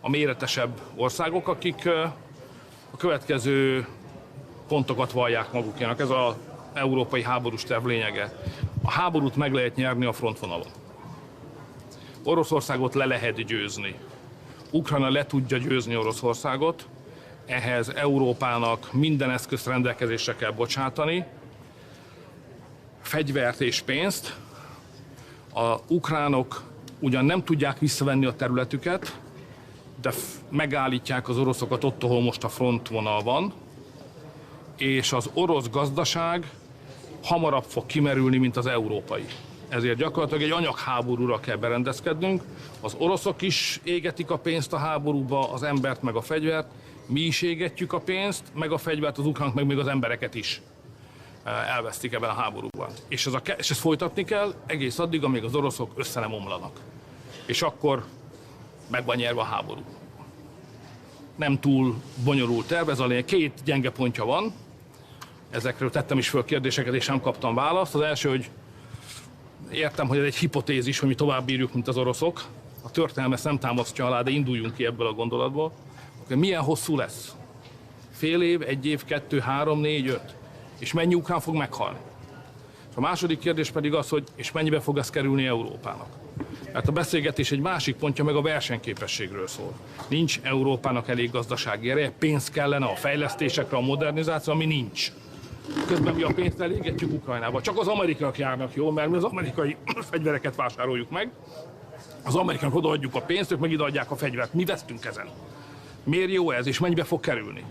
a méretesebb országok, akik a következő pontokat vallják magukénak. Ez az európai háborús terv lényege. A háborút meg lehet nyerni a frontvonalon. Oroszországot le lehet győzni. Ukrajna le tudja győzni Oroszországot, ehhez Európának minden eszközt rendelkezésre kell bocsátani, fegyvert és pénzt. A ukránok ugyan nem tudják visszavenni a területüket, de megállítják az oroszokat ott, ahol most a frontvonal van, és az orosz gazdaság hamarabb fog kimerülni, mint az európai. Ezért gyakorlatilag egy anyagháborúra kell berendezkednünk. Az oroszok is égetik a pénzt a háborúba, az embert meg a fegyvert, mi is égetjük a pénzt, meg a fegyvert, az ukránok meg még az embereket is elvesztik ebben a háborúban. És ezt folytatni kell egész addig, amíg az oroszok össze nem omlanak. És akkor meg van nyerve a háború. Nem túl bonyolult terv, ez a lényeg. Két gyenge pontja van. Ezekről tettem is föl kérdéseket, és nem kaptam választ. Az első, hogy értem, hogy ez egy hipotézis, hogy mi tovább bírjuk, mint az oroszok. A történelem ezt nem támasztja alá, de induljunk ki ebből a gondolatból. Milyen hosszú lesz? Fél év, egy év, 2, 3, 4, 5? És mennyi ukrán fog meghalni? És a második kérdés pedig az, hogy és mennyibe fog ez kerülni Európának? Mert a beszélgetés egy másik pontja meg a versenyképességről szól. Nincs Európának elég gazdasági ereje, pénz kellene a fejlesztésekre, a modernizációra, ami nincs. Közben mi a pénzt elégetjük Ukrajnába. Csak az amerikaiak járnak jól, mert mi az amerikai fegyvereket vásároljuk meg. Az amerikaiak odaadjuk a pénzt, ők meg ideadják a fegyvert. Mi vesztünk ezen? Miért jó ez, és mennyibe fog kerülni?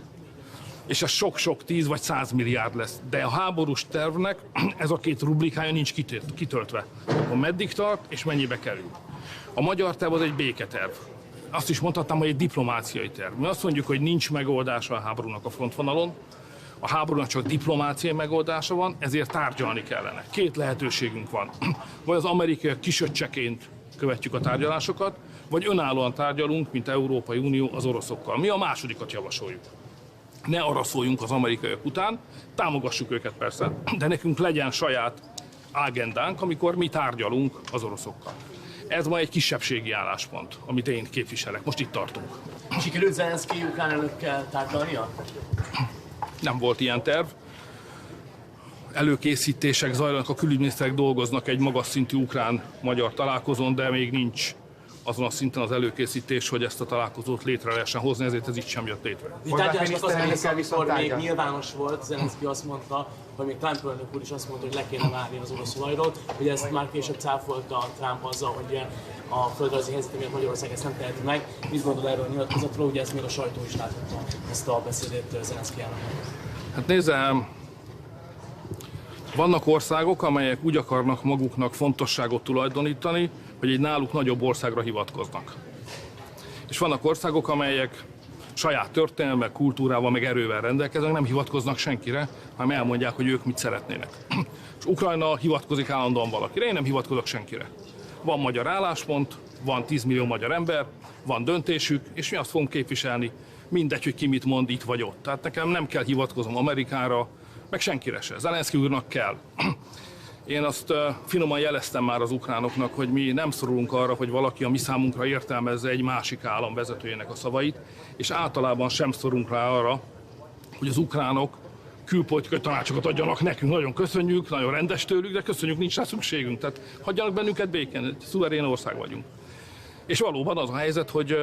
És ez sok-sok 10 vagy 100 milliárd lesz. De a háborús tervnek ez a két rubrikája nincs kitöltve. Akkor meddig tart, és mennyibe kerül. A magyar terv az egy béketerv. Azt is mondhatnám, hogy egy diplomáciai terv. Mi azt mondjuk, hogy nincs megoldása a háborúnak a frontvonalon. A háborúnak csak diplomáciai megoldása van, ezért tárgyalni kellene. Két lehetőségünk van. Vagy az amerikaiak kisöccseként követjük a tárgyalásokat, vagy önállóan tárgyalunk, mint Európai Unió az oroszokkal. Mi a másodikat javasoljuk. Ne arra szóljunk az amerikaiak után, támogassuk őket persze, de nekünk legyen saját agendánk, amikor mi tárgyalunk az oroszokkal. Ez ma egy kisebbségi álláspont, amit én képviselek. Most itt tartunk. Sikerült Zelenszky ukrán elnökkel tárgyalnia? Nem volt ilyen terv. Előkészítések zajlanak, a külügyminiszterek dolgoznak egy magas szintű ukrán-magyar találkozón, de még nincs azon a szinten az előkészítés, hogy ezt a találkozót létre lehessen hozni, ezért ez így sem jött létre. Tárgyalásnak az része, amikor még nyilvános volt, Zelenszky azt mondta, hogy még Trump elnök úr is azt mondta, hogy le kéne várni az orosz olajról, hogy ezt már később cáfolta Trump azzal, hogy a földrajzi helyzet miatt Magyarország ezt nem teheti meg. Mit gondol erről a nyilatkozatról, ugye ezt még a sajtó is láthatta, ezt a beszédét Zelenszky elnöknek? Hát nézzem, vannak országok, amelyek úgy akarnak maguknak fontosságot tulajdonítani, hogy egy náluk nagyobb országra hivatkoznak. És vannak országok, amelyek saját történelemmel, kultúrával, meg erővel rendelkeznek, nem hivatkoznak senkire, hanem elmondják, hogy ők mit szeretnének. És Ukrajna hivatkozik állandóan valakire, én nem hivatkozok senkire. Van magyar álláspont, van 10 millió magyar ember, van döntésük, és mi azt fogunk képviselni, mindegy, hogy ki mit mond itt vagy ott. Tehát nekem nem kell hivatkoznom Amerikára, meg senkire se. Zelenszky úrnak kell. Én azt finoman jeleztem már az ukránoknak, hogy mi nem szorulunk arra, hogy valaki a mi számunkra értelmezze egy másik állam vezetőjének a szavait, és általában sem szorulunk rá arra, hogy az ukránok külpolitikai tanácsokat adjanak nekünk. Nagyon köszönjük, nagyon rendes tőlük, de köszönjük, nincs rá szükségünk. Tehát hagyjanak bennünket békén, egy szuverén ország vagyunk. És valóban az a helyzet, hogy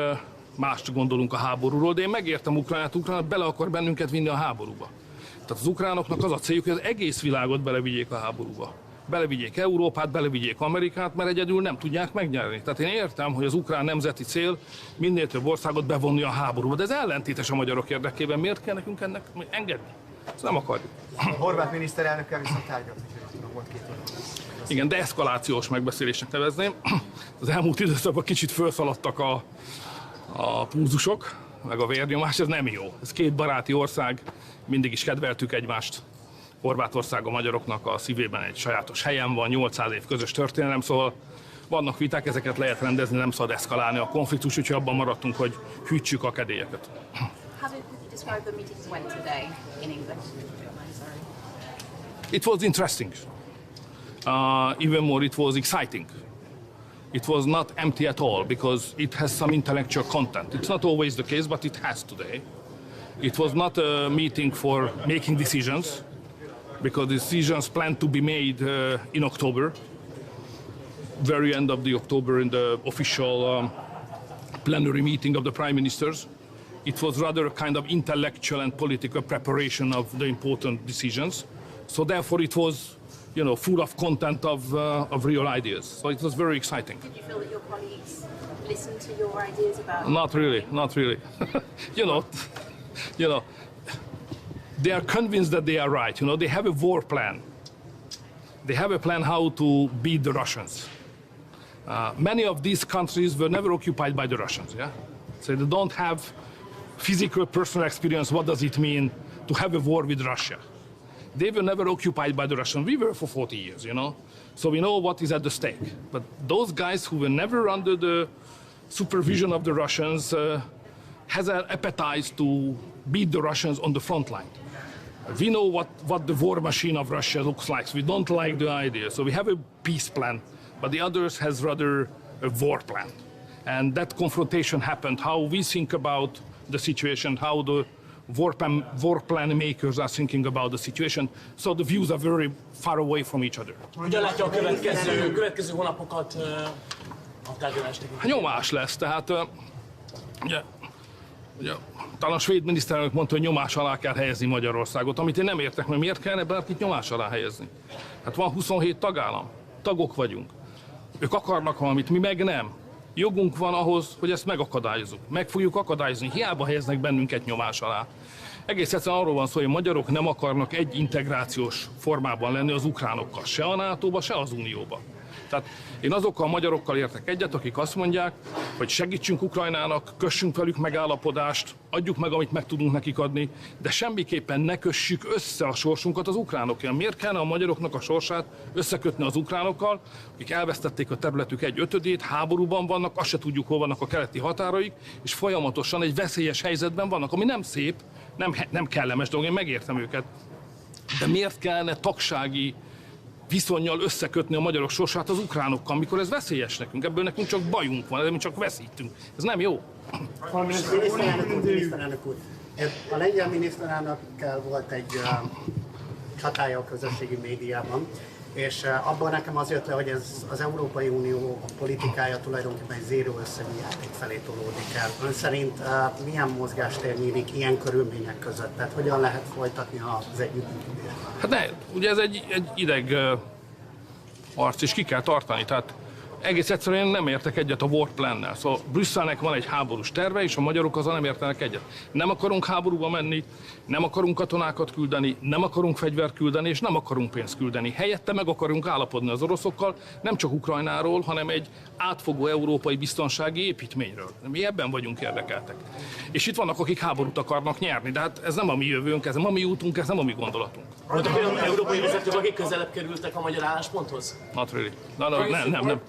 mást gondolunk a háborúról, de én megértem Ukrajnát bele akar bennünket vinni a háborúba. Tehát az ukránoknak az a céljuk, hogy az egész világot belevigyék a háborúba. Belevigyék Európát, belevigyék Amerikát, mert egyedül nem tudják megnyerni. Tehát én értem, hogy az ukrán nemzeti cél minél több országot bevonni a háborúba, de ez ellentétes a magyarok érdekében. Miért kell nekünk ennek engedni? Ezt nem akarjuk. Horvát miniszterelnökkel viszont tárgyalt, volt 2 óra. Igen, de eszkalációs megbeszélésnek nevezném. Az elmúlt időszakban kicsit felszaladtak a pulzusok, meg a vérnyomás, ez nem jó. Ez két baráti ország, mindig is kedveltük egymást. Horvátország a magyaroknak a szívében egy sajátos helyen van, 800 év közös történelem, szóval vannak viták, ezeket lehet rendezni, nem szabad eszkalálni a konfliktus, úgyhogy abban maradtunk, hogy hűtsük a kedélyeket. How did you describe the meetings went today in English? It was interesting. Even more, it was exciting. it was not empty at all because it has some intellectual content. It's not always the case, but it has today. It was not a meeting for making decisions because decisions planned to be made in October, very end of the October in the official plenary meeting of the prime ministers. It was rather a kind of intellectual and political preparation of the important decisions. So therefore it was, you know, full of content of real ideas. So it was very exciting. Did you feel that your colleagues listened to your ideas about? Not really, not really. you know, they are convinced that they are right. You know, they have a war plan. They have a plan how to beat the Russians. Many of these countries were never occupied by the Russians. Yeah, so they don't have physical, personal experience. What does it mean to have a war with Russia? They were never occupied by the Russians. We were for 40 years, you know. So we know what is at the stake. But those guys who were never under the supervision of the Russians has an appetite to beat the Russians on the front line. We know what the war machine of Russia looks like. We don't like the idea. So we have a peace plan, but the others has rather a war plan. And that confrontation happened, how we think about the situation, how the war plan makers are thinking about the situation. So the views are very far away from each other. Hogyan látja a következő hónapokat a tárgyalás tekintetében? Nyomás lesz, tehát ugye, talán a svéd miniszterelnök mondta, hogy nyomás alá kell helyezni Magyarországot, amit én nem értek, mert miért kellene bárkit nyomás alá helyezni? Hát van 27 tagállam, tagok vagyunk. Ők akarnak valamit, mi meg nem. Jogunk van ahhoz, hogy ezt megakadályozzuk. Meg fogjuk akadályozni, hiába helyeznek bennünket nyomás alá. Egész egyszerűen arról van szó, hogy a magyarok nem akarnak egy integrációs formában lenni az ukránokkal, se a NATO-ba, se az Unióba. Tehát én azokkal a magyarokkal értek egyet, akik azt mondják, hogy segítsünk Ukrajnának, kössünk velük megállapodást, adjuk meg, amit meg tudunk nekik adni, de semmiképpen ne kössük össze a sorsunkat az ukránokkal. Miért kellene a magyaroknak a sorsát összekötni az ukránokkal, akik elvesztették a területük 1/5-ét, háborúban vannak, azt se tudjuk, hol vannak a keleti határaik, és folyamatosan egy veszélyes helyzetben vannak, ami nem szép, nem kellemes dolog, én megértem őket. De miért kellene tagsági viszonnyal összekötni a magyarok sorsát az ukránokkal, amikor ez veszélyes nekünk? Ebből nekünk csak bajunk van, mi csak veszítünk. Ez nem jó. Miniszterelnök úr, a lengyel miniszterelnökkel volt egy csatája a közösségi médiában, és abban nekem az jött le, hogy ez az Európai Unió a politikája tulajdonképpen egy zéró összegű játék felé tolódik el. Ön szerint milyen mozgástér nyílik ilyen körülmények között? Tehát hogyan lehet folytatni az együttműködést? Hát ne, ugye ez egy ideg arc, és ki kell tartani. Tehát egész egyszerűen nem értek egyet a war plannel. Szóval Brüsszelnek van egy háborús terve, és a magyarok azzal nem értenek egyet. Nem akarunk háborúba menni, nem akarunk katonákat küldeni, nem akarunk fegyvert küldeni, és nem akarunk pénzt küldeni. Helyette meg akarunk állapodni az oroszokkal, nem csak Ukrajnáról, hanem egy átfogó európai biztonsági építményről. Mi ebben vagyunk érdekeltek. És itt vannak, akik háborút akarnak nyerni, de hát ez nem a mi jövőnk, ez nem a mi útunk, ez nem a mi gondolatunk. Voltak olyan európai vezetők, akik közelebb kerültek a magyar állásponthoz? Not really. Nem.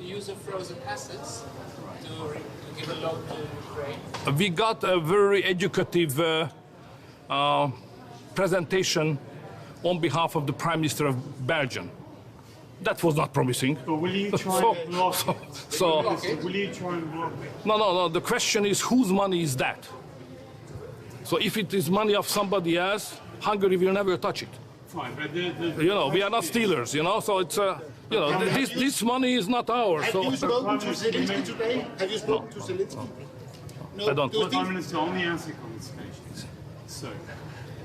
We got a very educative presentation on behalf of the Prime Minister of Belgium. That was not promising. But will you try and block it? Will you try and block it? No. The question is, whose money is that? So if it is money of somebody else, Hungary will never touch it. Fine, but You know, we are not stealers, you know, so it's, you know, this money is not ours. So. Have you spoken to Zelensky today? Have you spoken to Zelensky? No, I don't. Prime Minister, on the answer conversation, so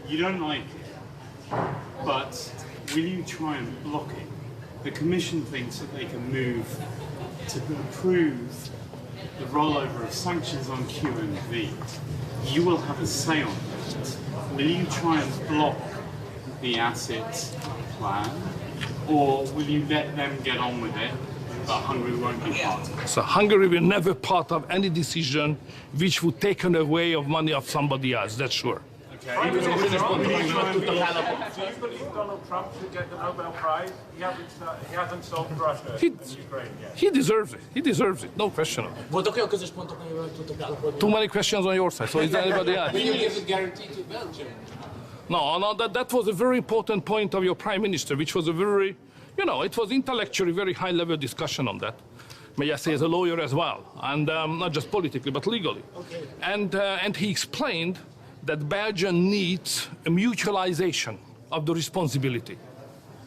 you don't like it, but will you try and block it? The Commission thinks that they can move to approve the rollover of sanctions on QMV. You will have a say on that. Will you try and block the assets plan, or will you let them get on with it, but Hungary won't be part of it? So Hungary will never part of any decision which would take away of money of somebody else, that's sure. Okay. Do you believe Donald Trump should get the Nobel Prize? He hasn't solved Russia and Ukraine yet. He deserves it. He deserves it. No question of it. Voltak olyan közös pontok, amiről tudtak állapodni? Too many questions on your side. So is there anybody else? Will you give a guarantee to Belgium? No, that was a very important point of your Prime Minister, which was a very, you know, it was intellectually very high-level discussion on that. may I say, as a lawyer as well, and not just politically, but legally. Okay. And he explained that Belgium needs a mutualization of the responsibility.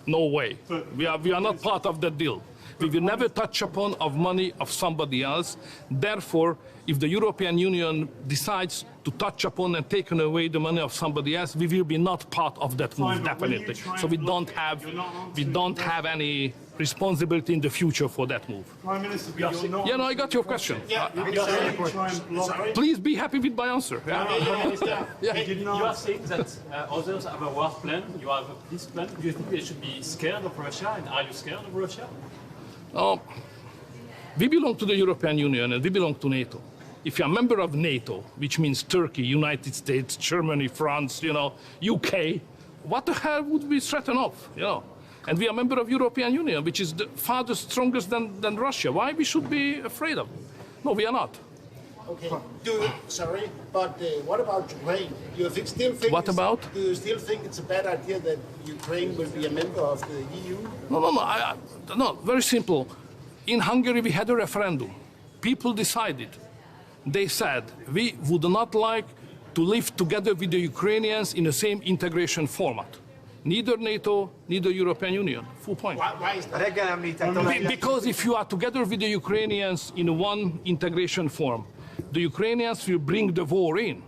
No way. We are not part of that deal. We will never touch upon of money of somebody else. Therefore, if the European Union decides to touch upon and take away the money of somebody else, we will be not part of that move, definitely. So we don't have any responsibility in the future for that move. Prime Minister, but you're not... Yeah, no, I got your question. Please be happy with my answer. You are saying that others have a war plan, you have a peace plan. Do you think they should be scared of Russia, and are you scared of Russia? We belong to the European Union and we belong to NATO. If you're a member of NATO, which means Turkey, United States, Germany, France, UK, what the hell would we threaten of, And we are a member of European Union, which is far strongest than Russia. Why we should be afraid of? No, we are not. Okay. Sorry, but what about Ukraine? Do you still think? What about? Do you still think it's a bad idea that Ukraine will be a member of the EU? No. Very simple. In Hungary, we had a referendum. People decided. They said we would not like to live together with the Ukrainians in the same integration format. Neither NATO, neither European Union. Full point. Why is that? Because if you are together with the Ukrainians in one integration form, the Ukrainians will bring the war in,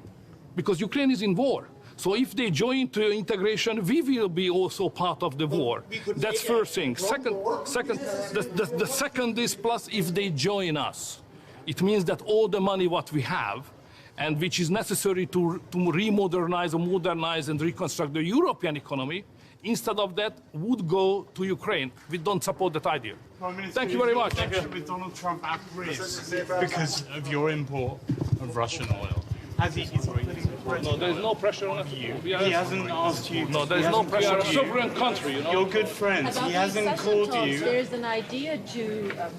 because Ukraine is in war. So if they join to integration, we will be also part of the war. That's first thing. The second is plus if they join us. It means that all the money what we have and which is necessary to remodernize or modernize and reconstruct the European economy, instead of that, would go to Ukraine. We don't support that idea. Thank you very much. With Donald Trump at risk because of your import of Russian oil. Has he No, there's no pressure on you. He hasn't asked you. No, there's no pressure. We're a sovereign country, You're good friends. He hasn't called you. There's an idea to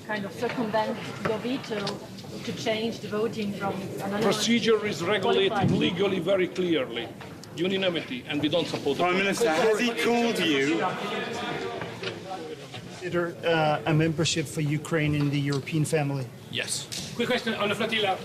kind of circumvent your veto to change the voting from anonymous. Procedure is regulated legally very clearly. Unanimity, and we don't support Prime Minister, has he called you? Consider a membership for Ukraine in the European family? Yes. Quick question on the flotilla.